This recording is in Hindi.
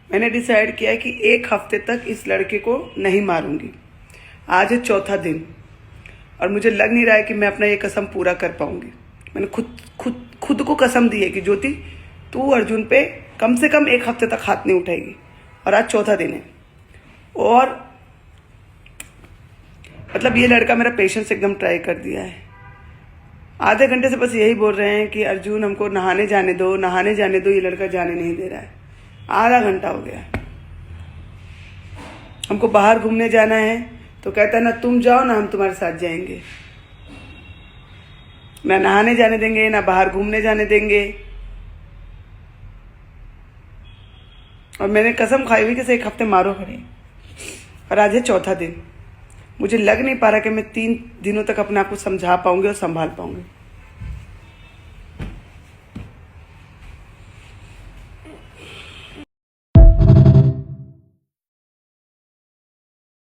मैंने डिसाइड किया है कि 1 हफ्ते तक इस लड़के को नहीं मारूंगी। आज है 4था दिन और मुझे लग नहीं रहा है कि मैं अपना ये कसम पूरा कर पाऊंगी। मैंने खुद को कसम दी है कि ज्योति तू अर्जुन पे कम से कम 1 हफ्ते तक हाथ नहीं उठाएगी। और आज 4था दिन है और मतलब ये लड़का मेरा पेशेंस एकदम ट्राई कर दिया है। आधे घंटे से बस यही बोल रहे हैं कि अर्जुन हमको नहाने जाने दो, नहाने जाने दो। ये लड़का जाने नहीं दे रहा है। आधा घंटा हो गया। हमको बाहर घूमने जाना है तो कहता है ना तुम जाओ ना हम तुम्हारे साथ जाएंगे। ना नहाने जाने देंगे ना बाहर घूमने जाने देंगे। और मैंने कसम खाई हुई कि 1 हफ्ते मारो खड़े। और आज है 4था दिन। मुझे लग नहीं पा रहा कि मैं 3 दिनों तक अपने आप को समझा पाऊंगी और संभाल पाऊंगी।